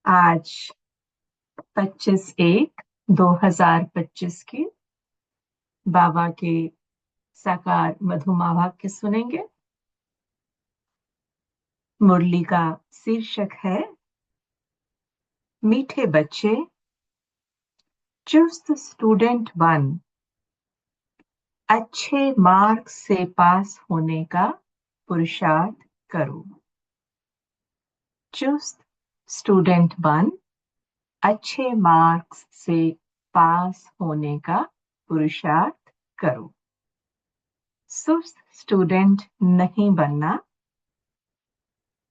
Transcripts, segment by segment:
आज 25/1/2025 की बाबा के साकार मधुमा वाक्य सुनेंगे। मुरली का शीर्षक है मीठे बच्चे, चुस्त स्टूडेंट बन, अच्छे मार्क्स से पास होने का पुरुषार्थ करो। चुस्त स्टूडेंट बन, अच्छे मार्क्स से पास होने का पुरुषार्थ करो। सुस्त स्टूडेंट नहीं बनना।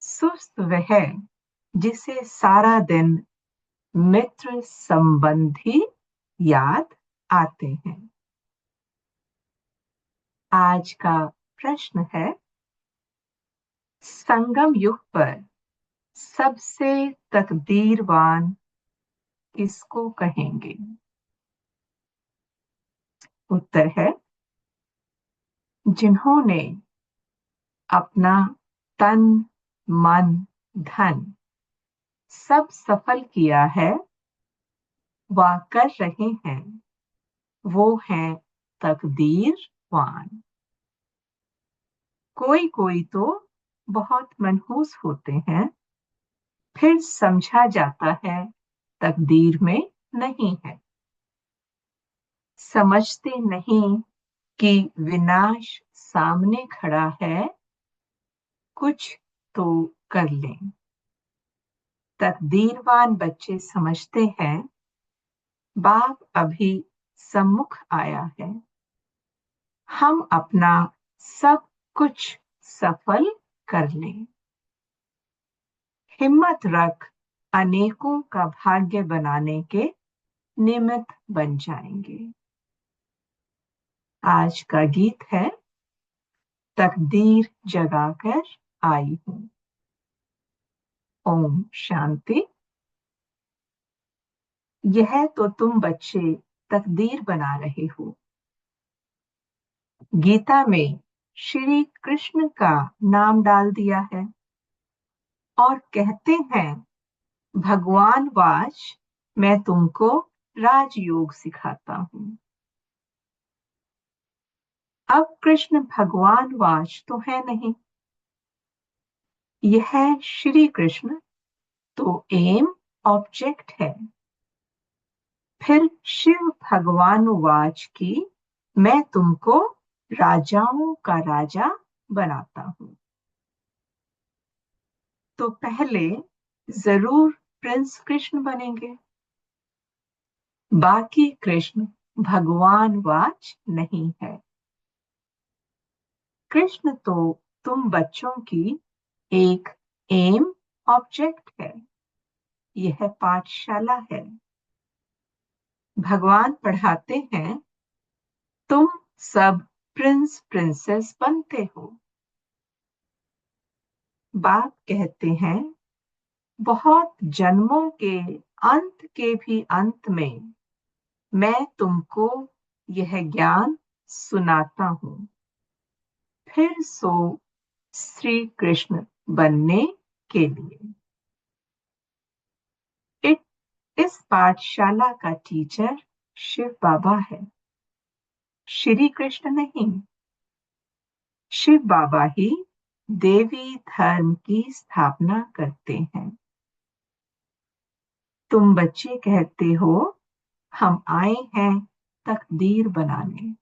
सुस्त वह जिसे सारा दिन मित्र संबंधी याद आते हैं। आज का प्रश्न है, संगम युग पर सबसे तकदीरवान किसको कहेंगे? उत्तर है, जिन्होंने अपना तन मन धन सब सफल किया है व कर रहे हैं, वो हैं तकदीरवान। कोई कोई तो बहुत मनहूस होते हैं, फिर समझा जाता है तकदीर में नहीं है। समझते नहीं कि विनाश सामने खड़ा है, कुछ तो कर लें। तकदीरवान बच्चे समझते हैं, बाप अभी सम्मुख आया है, हम अपना सब कुछ सफल कर लें। हिम्मत रख, अनेकों का भाग्य बनाने के निमित्त बन जाएंगे। आज का गीत है, तकदीर जगाकर आई हूं। ओम शांति। यह तो तुम बच्चे तकदीर बना रहे हो। गीता में श्री कृष्ण का नाम डाल दिया है और कहते हैं, भगवान वाच मैं तुमको राजयोग सिखाता हूं। अब कृष्ण भगवान वाच तो है नहीं, यह श्री कृष्ण तो एम ऑब्जेक्ट है। फिर शिव भगवान वाच की मैं तुमको राजाओं का राजा बनाता हूं। तो पहले जरूर प्रिंस कृष्ण बनेंगे, बाकी कृष्ण भगवान वाच नहीं है। कृष्ण तो तुम बच्चों की एक एम ऑब्जेक्ट है। यह पाठशाला है। भगवान पढ़ाते हैं, तुम सब प्रिंस प्रिंसेस बनते हो। बाप कहते हैं, बहुत जन्मों के अंत के भी अंत में मैं तुमको यह ज्ञान सुनाता हूं, फिर सो श्री कृष्ण बनने के लिए। इस पाठशाला का टीचर शिव बाबा है, श्री कृष्ण नहीं। शिव बाबा ही देवी धर्म की स्थापना करते हैं। तुम बच्चे कहते हो, हम आए हैं तकदीर बनाने।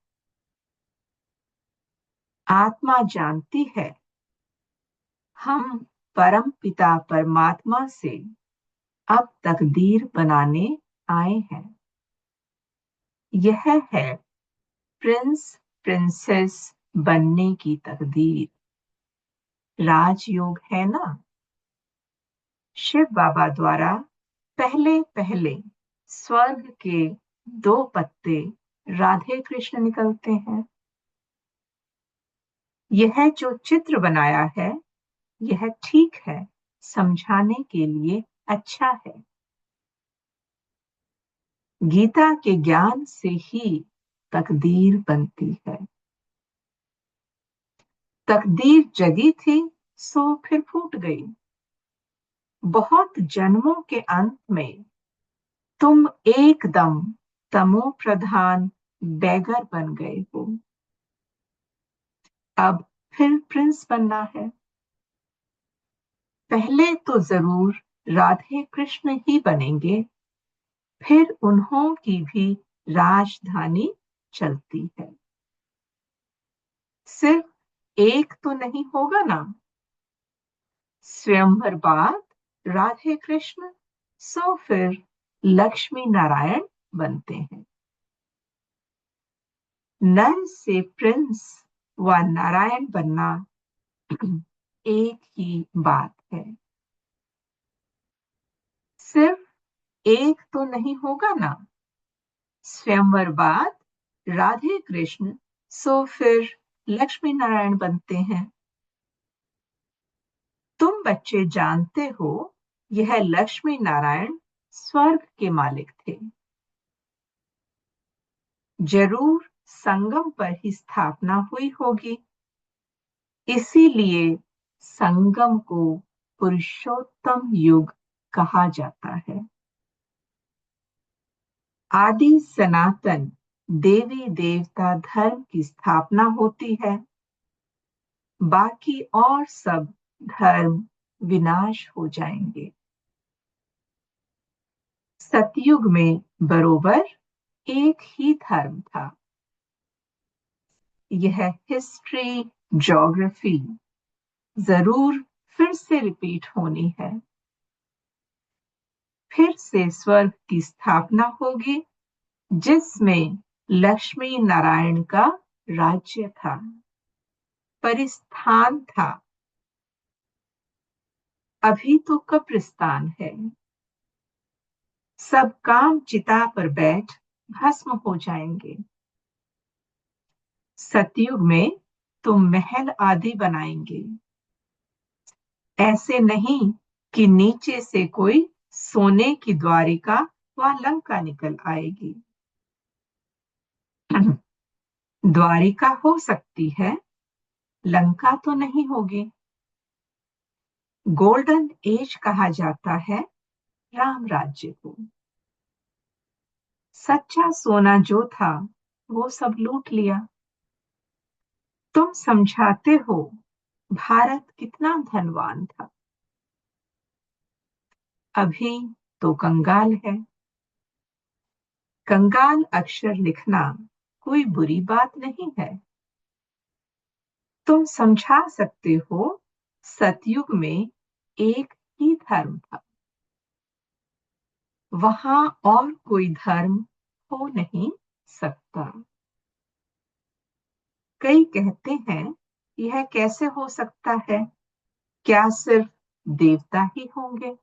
आत्मा जानती है, हम परम पिता परमात्मा से अब तकदीर बनाने आए हैं। यह है प्रिंस प्रिंसेस बनने की तकदीर। राजयोग है ना। शिव बाबा द्वारा पहले पहले स्वर्ग के 2 पत्ते राधे कृष्ण निकलते हैं। यह जो चित्र बनाया है, यह ठीक है, समझाने के लिए अच्छा है। गीता के ज्ञान से ही तकदीर बनती है। तकदीर जगी थी, सो फिर फूट गई। बहुत जन्मों के अंत में तुम एकदम तमो प्रधान बैगर बन गए हो। अब फिर प्रिंस बनना है। पहले तो जरूर राधे कृष्ण ही बनेंगे, फिर उन्हों की भी राजधानी चलती है। सिर्फ एक तो नहीं होगा ना। स्वयंवर बाद राधे कृष्ण, सो फिर लक्ष्मी नारायण बनते हैं। नर से प्रिंस व नारायण बनना एक ही बात है। सिर्फ एक तो नहीं होगा ना। स्वयंवर बाद राधे कृष्ण, सो फिर लक्ष्मी नारायण बनते हैं। तुम बच्चे जानते हो, यह लक्ष्मी नारायण स्वर्ग के मालिक थे। जरूर संगम पर ही स्थापना हुई होगी, इसीलिए संगम को पुरुषोत्तम युग कहा जाता है। आदि सनातन देवी देवता धर्म की स्थापना होती है, बाकी और सब धर्म विनाश हो जाएंगे। सतयुग में बरोबर एक ही धर्म था। यह हिस्ट्री, ज्योग्राफी जरूर फिर से रिपीट होनी है। फिर से स्वर्ग की स्थापना होगी, जिसमें लक्ष्मी नारायण का राज्य था, परिस्थान था। अभी तो कब्रिस्तान है। सब काम चिता पर बैठ भस्म हो जाएंगे। सतयुग में तुम महल आदि बनाएंगे। ऐसे नहीं कि नीचे से कोई सोने की द्वारिका व लंका निकल आएगी। द्वारिका हो सकती है, लंका तो नहीं होगी। गोल्डन एज कहा जाता है राम राज्य को। सच्चा सोना जो था वो सब लूट लिया। तुम समझाते हो भारत कितना धनवान था, अभी तो कंगाल है। कंगाल अक्षर लिखना कोई बुरी बात नहीं है। तुम समझा सकते हो सतयुग में एक ही धर्म था, वहां और कोई धर्म हो नहीं सकता। कई कहते हैं यह कैसे हो सकता है, क्या सिर्फ देवता ही होंगे।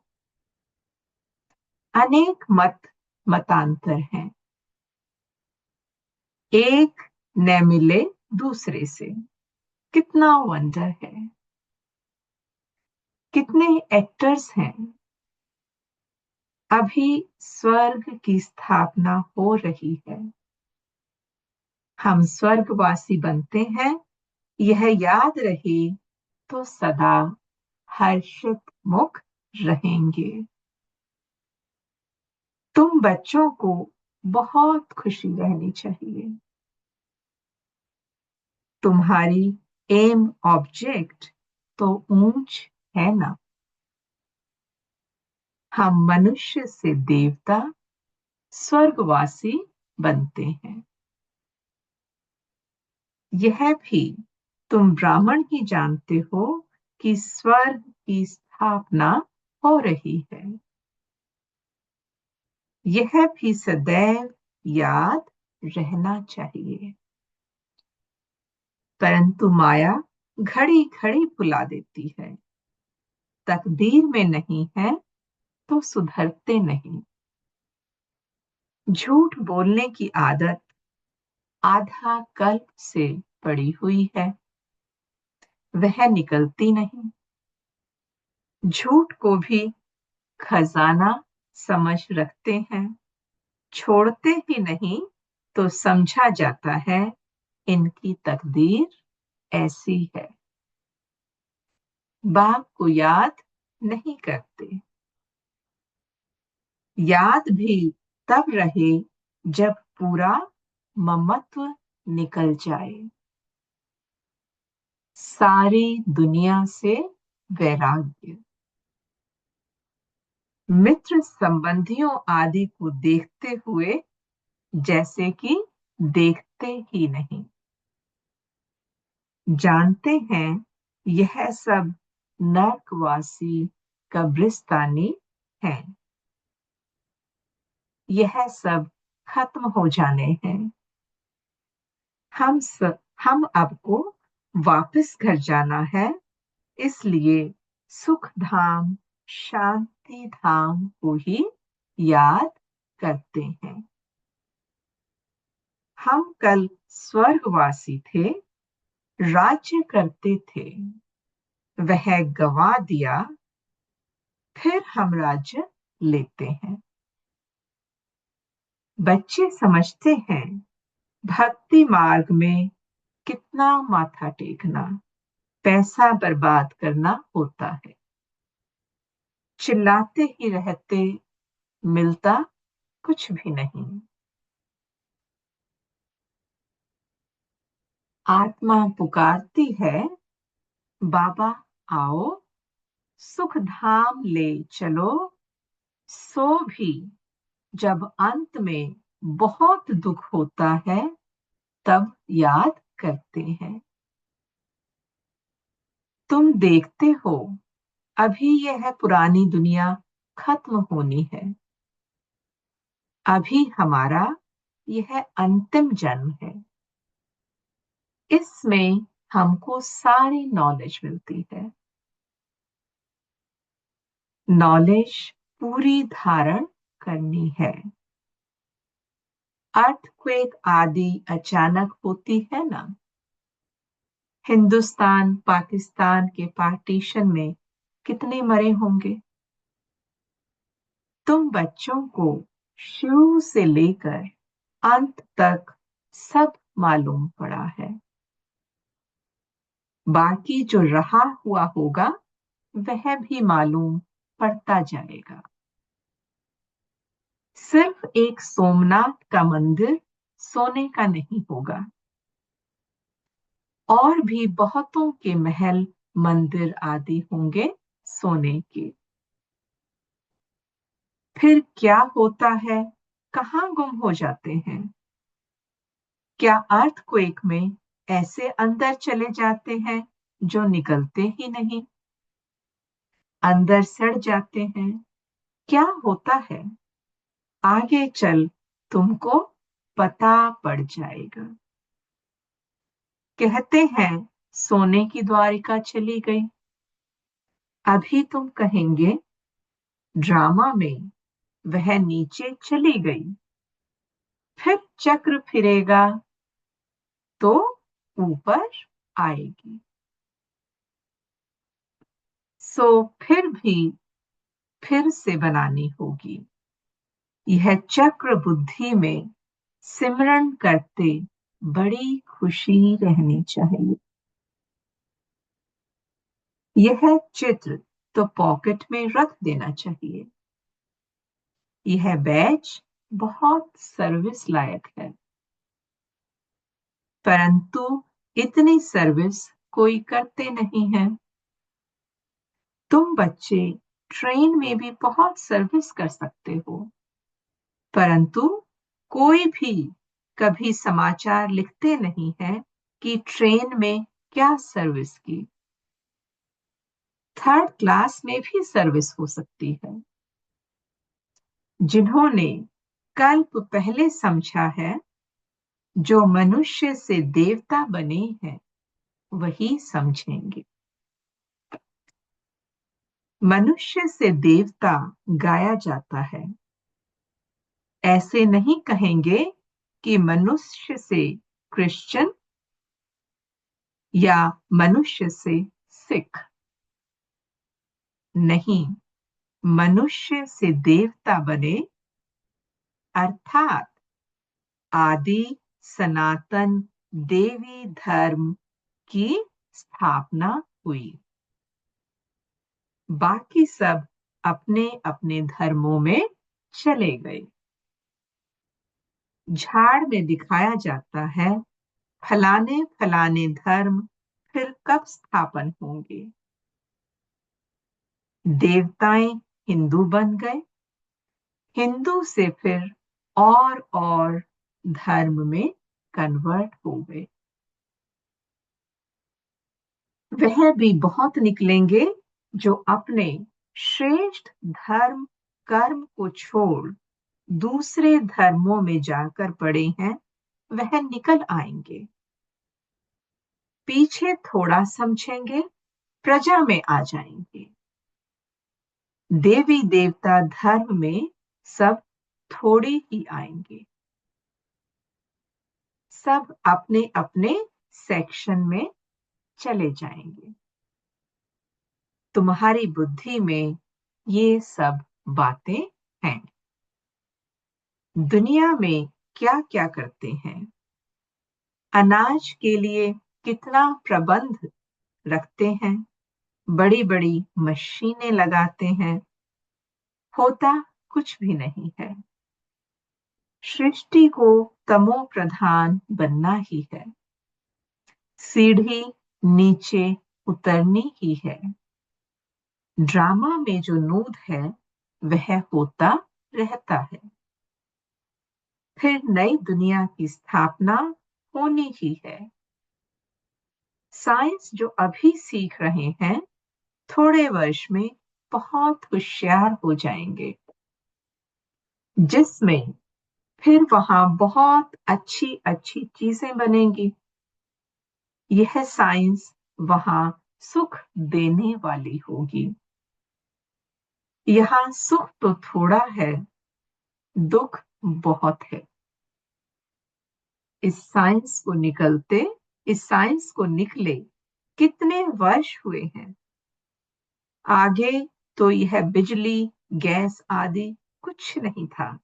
अनेक मतांतर हैं, एक न मिले दूसरे से। कितना वंडर है। कितने एक्टर्स हैं। अभी स्वर्ग की स्थापना हो रही है। हम स्वर्गवासी बनते हैं, यह याद रहे तो सदा हर्षित मुख रहेंगे। तुम बच्चों को बहुत खुशी रहनी चाहिए। तुम्हारी एम ऑब्जेक्ट तो ऊंच है ना। हम मनुष्य से देवता, स्वर्गवासी बनते हैं। यह भी तुम ब्राह्मण ही जानते हो कि स्वर्ग की स्थापना हो रही है। यह भी सदैव याद रहना चाहिए। परंतु माया घड़ी घड़ी भुला देती है। तकदीर में नहीं है तो सुधरते नहीं। झूठ बोलने की आदत आधा कल्प से पड़ी हुई है, वह निकलती नहीं। झूठ को भी खजाना समझ रखते हैं, छोड़ते ही नहीं तो समझा जाता है इनकी तकदीर ऐसी है। बाप को याद नहीं करते। याद भी तब रहे जब पूरा ममत्व निकल जाए, सारी दुनिया से वैराग्य। मित्र संबंधियों आदि को देखते हुए जैसे कि देखते ही नहीं। जानते हैं यह सब नरकवासी कब्रिस्तानी हैं। यह सब खत्म हो जाने हैं। हम अब को वापस घर जाना है, इसलिए सुख धाम शांति धाम को ही याद करते हैं। हम कल स्वर्गवासी थे, राज्य करते थे, वह गवा दिया, फिर हम राज्य लेते हैं। बच्चे समझते हैं भक्ति मार्ग में कितना माथा टेकना, पैसा बर्बाद करना होता है। चिल्लाते ही रहते, मिलता कुछ भी नहीं। आत्मा पुकारती है, बाबा आओ, सुख धाम ले चलो। सो भी जब अंत में बहुत दुख होता है, तब याद करते हैं। तुम देखते हो अभी यह पुरानी दुनिया खत्म होनी है। अभी हमारा यह अंतिम जन्म है। इसमें हमको सारी नॉलेज मिलती है। नॉलेज पूरी धारण करनी है। अर्थक्वेक आदि अचानक होती है ना। हिंदुस्तान पाकिस्तान के पार्टीशन में कितने मरे होंगे। तुम बच्चों को शुरू से लेकर अंत तक सब मालूम पड़ा है। बाकी जो रहा हुआ होगा वह भी मालूम पड़ता जाएगा। सिर्फ एक सोमनाथ का मंदिर सोने का नहीं होगा, और भी बहुतों के महल मंदिर आदि होंगे सोने के। फिर क्या होता है, कहाँ गुम हो जाते हैं? क्या अर्थक्वेक में ऐसे अंदर चले जाते हैं जो निकलते ही नहीं, अंदर सड़ जाते हैं? क्या होता है? आगे चल तुमको पता पड़ जाएगा। कहते हैं सोने की द्वारिका चली गई। अभी तुम कहेंगे ड्रामा में वह नीचे चली गई, फिर चक्र फिरेगा तो ऊपर आएगी। सो फिर भी फिर से बनानी होगी। यह चक्र बुद्धि में सिमरण करते बड़ी खुशी रहनी चाहिए। यह चित्र तो पॉकेट में रख देना चाहिए। यह बैच बहुत सर्विस लायक है, परंतु इतनी सर्विस कोई करते नहीं है। तुम बच्चे ट्रेन में भी बहुत सर्विस कर सकते हो, परंतु कोई भी कभी समाचार लिखते नहीं है कि ट्रेन में क्या सर्विस की। थर्ड क्लास में भी सर्विस हो सकती है। जिन्होंने कल्प पहले समझा है, जो मनुष्य से देवता बने हैं वही समझेंगे। मनुष्य से देवता गाया जाता है। ऐसे नहीं कहेंगे कि मनुष्य से क्रिश्चियन या मनुष्य से सिख। नहीं, मनुष्य से देवता बने, अर्थात आदि सनातन देवी धर्म की स्थापना हुई। बाकी सब अपने अपने धर्मों में चले गए। झाड़ में दिखाया जाता है फलाने फलाने धर्म फिर कब स्थापन होंगे। देवताएं हिंदू बन गए, हिंदू से फिर और धर्म में कन्वर्ट हो गए। वह भी बहुत निकलेंगे जो अपने श्रेष्ठ धर्म कर्म को छोड़ दूसरे धर्मों में जाकर पड़े हैं, वह निकल आएंगे। पीछे थोड़ा समझेंगे, प्रजा में आ जाएंगे। देवी देवता धर्म में सब थोड़े ही आएंगे। सब अपने अपने सेक्शन में चले जाएंगे। तुम्हारी बुद्धि में ये सब बातें हैं। दुनिया में क्या क्या करते हैं, अनाज के लिए कितना प्रबंध रखते हैं, बड़ी बड़ी मशीनें लगाते हैं, होता कुछ भी नहीं है। सृष्टि को तमो प्रधान बनना ही है, सीढ़ी नीचे उतरनी ही है। ड्रामा में जो नूद है वह होता रहता है, फिर नई दुनिया की स्थापना होनी ही है। साइंस जो अभी सीख रहे हैं थोड़े वर्ष में बहुत होशियार हो जाएंगे, जिसमें फिर वहां बहुत अच्छी अच्छी चीजें बनेंगी। यह साइंस वहां सुख देने वाली होगी। यहाँ सुख तो थोड़ा है, दुख बहुत है। इस साइंस को निकले कितने वर्ष हुए हैं। आगे तो यह बिजली गैस आदि कुछ नहीं था,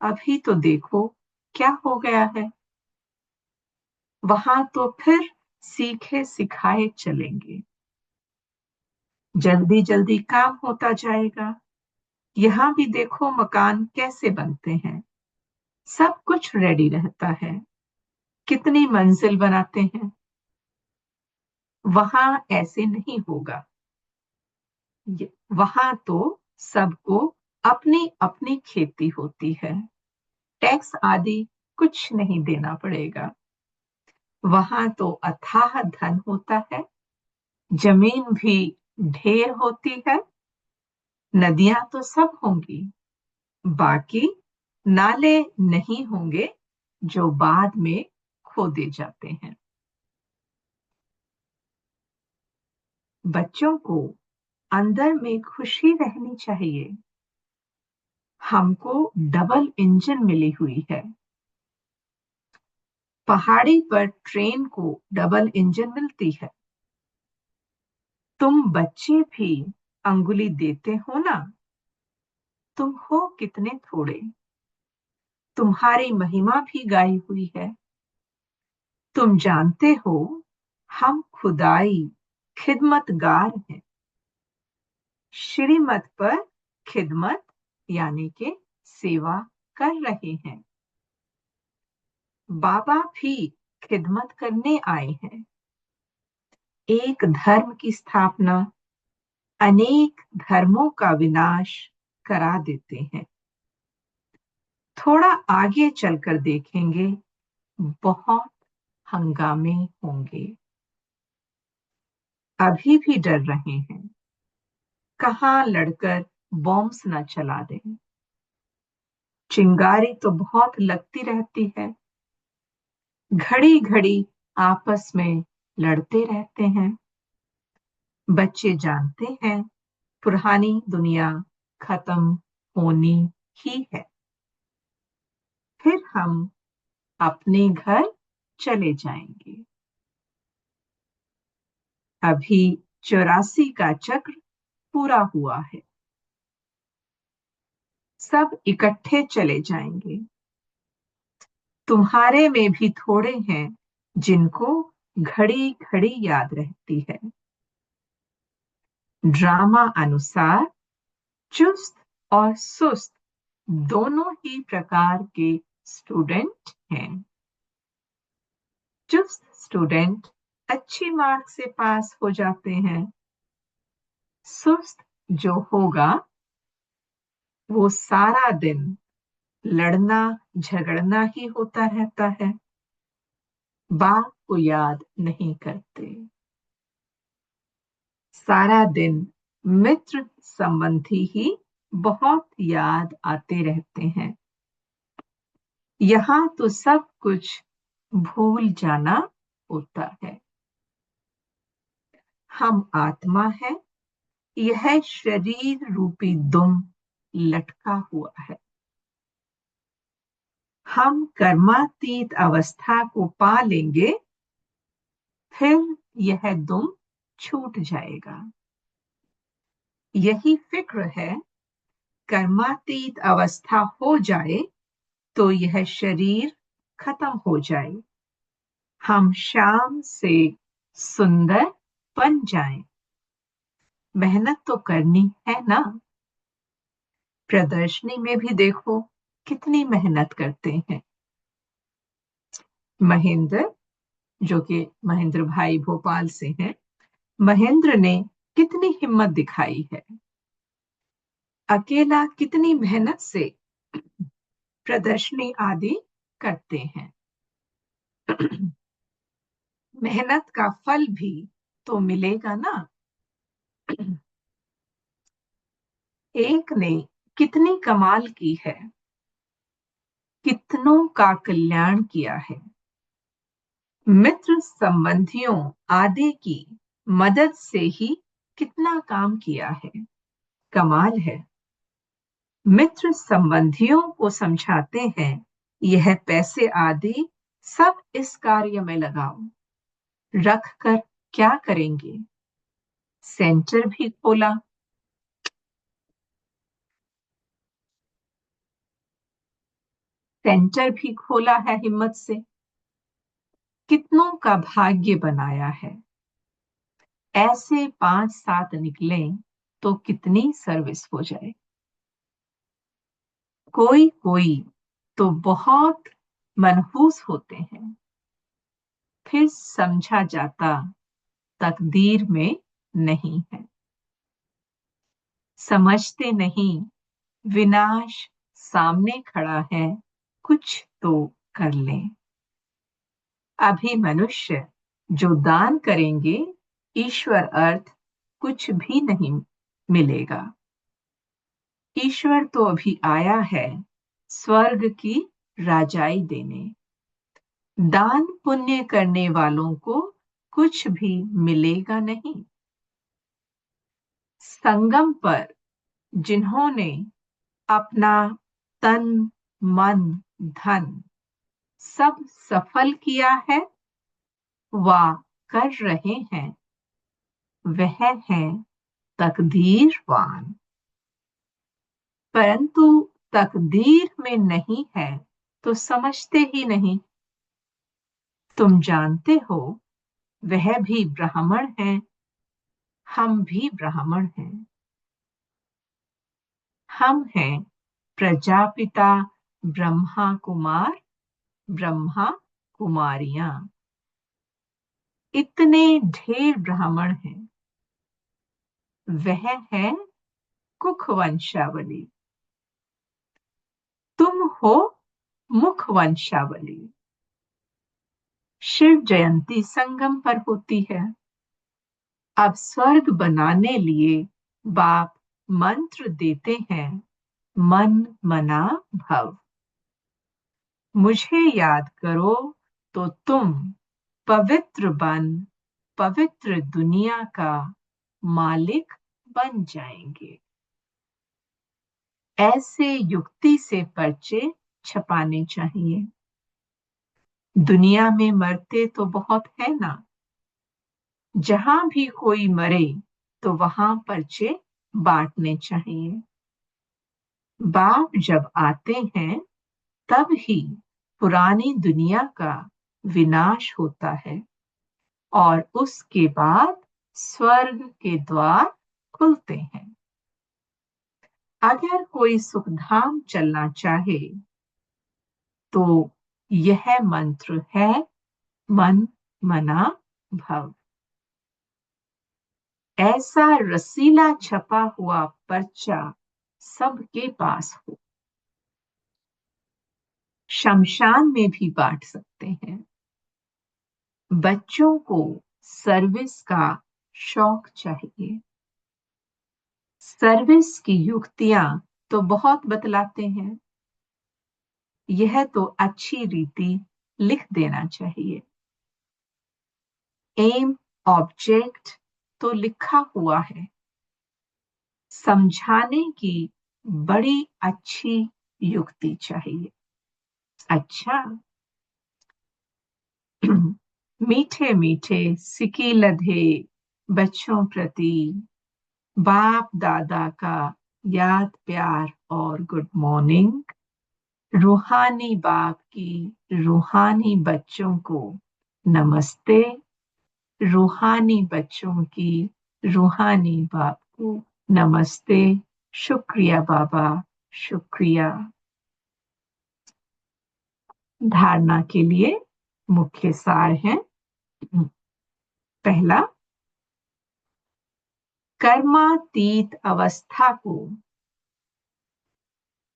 अभी तो देखो क्या हो गया है। वहां तो फिर सीखे सिखाए चलेंगे, जल्दी जल्दी काम होता जाएगा। यहाँ भी देखो मकान कैसे बनते हैं, सब कुछ रेडी रहता है। कितनी मंजिल बनाते हैं। वहां ऐसे नहीं होगा। वहां तो सबको अपनी अपनी खेती होती है, टैक्स आदि कुछ नहीं देना पड़ेगा। वहां तो अथाह धन होता है, जमीन भी ढेर होती है। नदियां तो सब होंगी, बाकी नाले नहीं होंगे जो बाद में खोदे जाते हैं। बच्चों को अंदर में खुशी रहनी चाहिए। हमको डबल इंजन मिली हुई है। पहाड़ी पर ट्रेन को डबल इंजन मिलती है। तुम बच्चे भी अंगुली देते हो ना, तुम हो कितने थोड़े। तुम्हारी महिमा भी गाई हुई है। तुम जानते हो हम खुदाई खिदमतगार हैं। श्रीमत पर खिदमत यानी के सेवा कर रहे हैं। बाबा भी खिदमत करने आए हैं। एक धर्म की स्थापना अनेक धर्मों का विनाश करा देते हैं। थोड़ा आगे चलकर देखेंगे बहुत हंगामे होंगे। अभी भी डर रहे हैं, कहाँ लड़कर बॉम्ब्स न चला दें। चिंगारी तो बहुत लगती रहती है, घड़ी घड़ी आपस में लड़ते रहते हैं। बच्चे जानते हैं पुरानी दुनिया खत्म होनी ही है, फिर हम अपने घर चले जाएंगे। अभी 84 का चक्र पूरा हुआ है, सब इकट्ठे चले जाएंगे। तुम्हारे में भी थोड़े हैं जिनको घड़ी घड़ी याद रहती है। ड्रामा अनुसार चुस्त और सुस्त दोनों ही प्रकार के स्टूडेंट हैं। चुस्त स्टूडेंट अच्छी मार्क से पास हो जाते हैं। सुस्त जो होगा वो सारा दिन लड़ना झगड़ना ही होता रहता है, बाप को याद नहीं करते। सारा दिन मित्र संबंधी ही बहुत याद आते रहते हैं। यहाँ तो सब कुछ भूल जाना होता है। हम आत्मा है, यह शरीर रूपी दुम लटका हुआ है। हम कर्मातीत अवस्था को पा लेंगे, फिर यह दुम छूट जाएगा। यही फिक्र है, कर्मातीत अवस्था हो जाए तो यह शरीर खत्म हो जाए, हम शाम से सुंदर बन जाएं। मेहनत तो करनी है ना। प्रदर्शनी में भी देखो कितनी मेहनत करते हैं। महेंद्र, जो कि महेंद्र भाई भोपाल से हैं, महेंद्र ने कितनी हिम्मत दिखाई है। अकेला कितनी मेहनत से प्रदर्शनी आदि करते हैं। मेहनत का फल भी तो मिलेगा ना। एक ने कितनी कमाल की है, कितनों का कल्याण किया है। मित्र संबंधियों आदि की मदद से ही कितना काम किया है, कमाल है। मित्र संबंधियों को समझाते हैं, यह पैसे आदि सब इस कार्य में लगाओ। रख कर क्या करेंगे? सेंटर भी खोला। सेंटर भी खोला है हिम्मत से। कितनों का भाग्य बनाया है। ऐसे 5-7 निकले तो कितनी सर्विस हो जाए। कोई कोई तो बहुत मनहूस होते हैं, फिर समझा जाता तकदीर में नहीं है। समझते नहीं, विनाश सामने खड़ा है, कुछ तो कर लें। अभी मनुष्य जो दान करेंगे, ईश्वर अर्थ कुछ भी नहीं मिलेगा। ईश्वर तो अभी आया है स्वर्ग की राजाई देने। दान पुण्य करने वालों को कुछ भी मिलेगा नहीं। संगम पर जिन्होंने अपना तन मन धन सब सफल किया है, वा कर रहे हैं, वह है तकदीरवान। परंतु तकदीर में नहीं है तो समझते ही नहीं। तुम जानते हो वह भी ब्राह्मण है, हम भी ब्राह्मण हैं। हम हैं प्रजापिता ब्रह्मा कुमार, ब्रह्मा कुमारियां। इतने ढेर ब्राह्मण हैं। वह है कुख वंशावली, तुम हो मुख वंशावली। शिव जयंती संगम पर होती है। अब स्वर्ग बनाने लिए बाप मंत्र देते हैं, मन मना भव। मुझे याद करो तो तुम पवित्र बन पवित्र दुनिया का मालिक बन जाएंगे। ऐसे युक्ति से पर्चे छपाने चाहिए। दुनिया में मरते तो बहुत है ना। जहां भी कोई मरे तो वहां पर्चे बांटने चाहिए। बाप जब आते हैं तब ही पुरानी दुनिया का विनाश होता है और उसके बाद स्वर्ग के द्वार खुलते हैं। अगर कोई सुखधाम चलना चाहे तो यह मंत्र है, मन मना भव। ऐसा रसीला छपा हुआ पर्चा सबके पास हो। शमशान में भी बांट सकते हैं। बच्चों को सर्विस का शौक चाहिए। सर्विस की युक्तियां तो बहुत बतलाते हैं, यह तो अच्छी रीति लिख देना चाहिए। एम ऑब्जेक्ट तो लिखा हुआ है। समझाने की बड़ी अच्छी युक्ति चाहिए। अच्छा, मीठे मीठे सिकी लधे बच्चों प्रति बाप दादा का याद प्यार और गुड मॉर्निंग। रूहानी बाप की रूहानी बच्चों को नमस्ते। रूहानी बच्चों की रूहानी बाप को नमस्ते। शुक्रिया बाबा, शुक्रिया। धारणा के लिए मुख्य सार हैं। पहला, कर्मातीत अवस्था को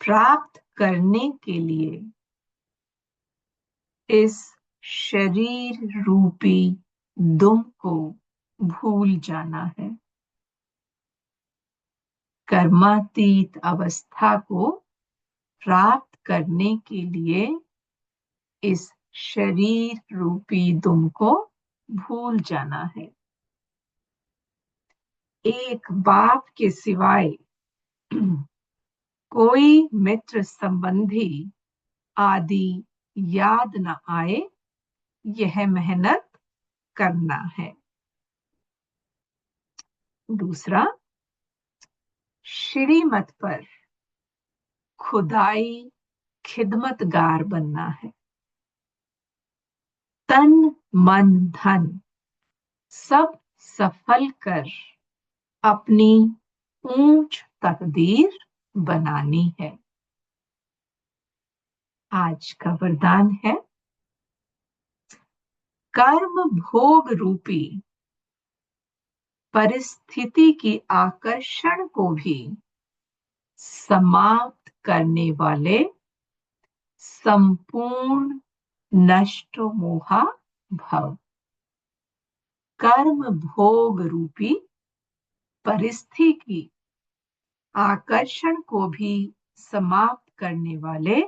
प्राप्त करने के लिए इस शरीर रूपी दुम को भूल जाना है। कर्मातीत अवस्था को प्राप्त करने के लिए इस शरीर रूपी दुम को भूल जाना है। एक बाप के सिवाय कोई मित्र संबंधी आदि याद न आए, यह मेहनत करना है। दूसरा, श्रीमत पर खुदाई खिदमतगार बनना है। तन मन धन सब सफल कर अपनी ऊंच तकदीर बनानी है। आज का वरदान है, कर्म भोग रूपी परिस्थिति की आकर्षण को भी समाप्त करने वाले संपूर्ण नष्ट मोहा भव। कर्म भोग रूपी परिस्थिति की आकर्षण को भी समाप्त करने वाले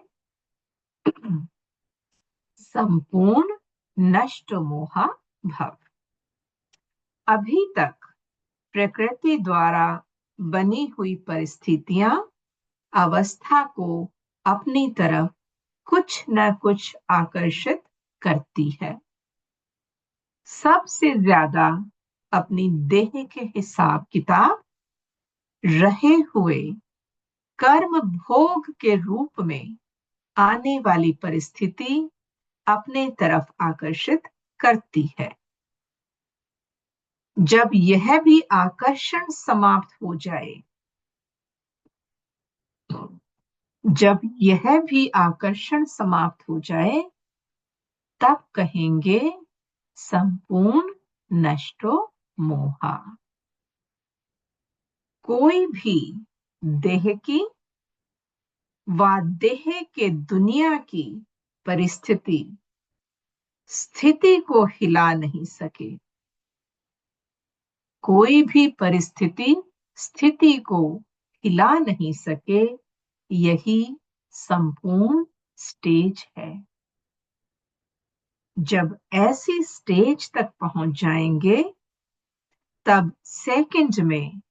संपूर्ण नष्ट मोहा भव। अभी तक प्रकृति द्वारा बनी हुई परिस्थितियां अवस्था को अपनी तरफ कुछ न कुछ आकर्षित करती है। सबसे ज्यादा अपनी देह के हिसाब किताब रहे हुए कर्म भोग के रूप में आने वाली परिस्थिति अपने तरफ आकर्षित करती है। जब यह भी आकर्षण समाप्त हो जाए, जब यह भी आकर्षण समाप्त हो जाए, तब कहेंगे संपूर्ण नष्टो मोहा। कोई भी देह की व देह के दुनिया की परिस्थिति स्थिति को हिला नहीं सके। कोई भी परिस्थिति स्थिति को हिला नहीं सके, यही संपूर्ण स्टेज है। जब ऐसी स्टेज तक पहुंच जाएंगे, तब सेकंड में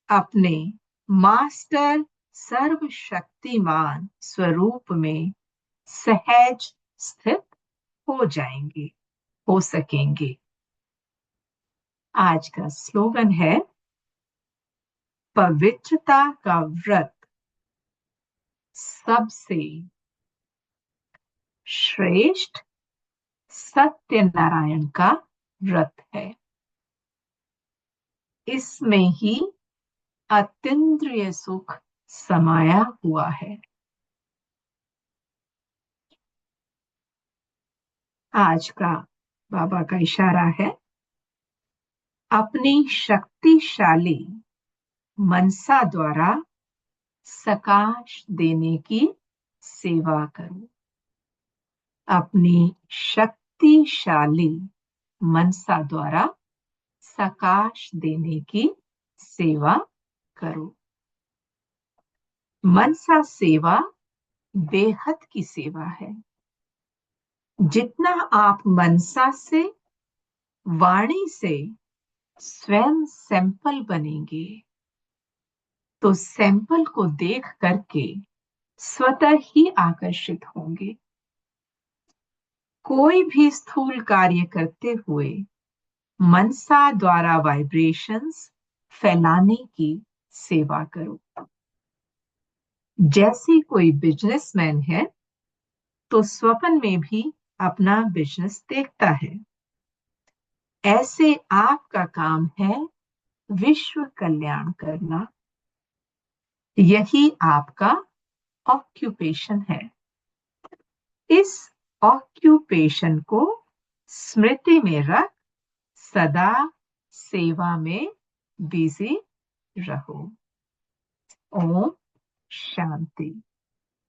अपने मास्टर सर्वशक्तिमान स्वरूप में सहज स्थित हो जाएंगे, हो सकेंगे। आज का स्लोगन है, पवित्रता का व्रत सबसे श्रेष्ठ सत्यनारायण का व्रत है। इसमें ही अतीन्द्रिय सुख समाया हुआ है। आज का बाबा का इशारा है, अपनी शक्तिशाली मनसा द्वारा सकाश देने की सेवा करो। अपनी शक्तिशाली मनसा द्वारा सकाश देने की सेवा करो। मनसा सेवा बेहद की सेवा है। जितना आप मनसा से, वाणी से स्वयं सैंपल बनेंगे, तो सैंपल को देख करके स्वतः ही आकर्षित होंगे। कोई भी स्थूल कार्य करते हुए मनसा द्वारा वाइब्रेशंस फैलाने की सेवा करो। जैसे कोई बिजनेसमैन है तो स्वप्न में भी अपना बिजनेस देखता है, ऐसे आपका काम है विश्व कल्याण करना। यही आपका ऑक्यूपेशन है। इस ऑक्यूपेशन को स्मृति में रख सदा सेवा में बिजी रहो। ओम शांति।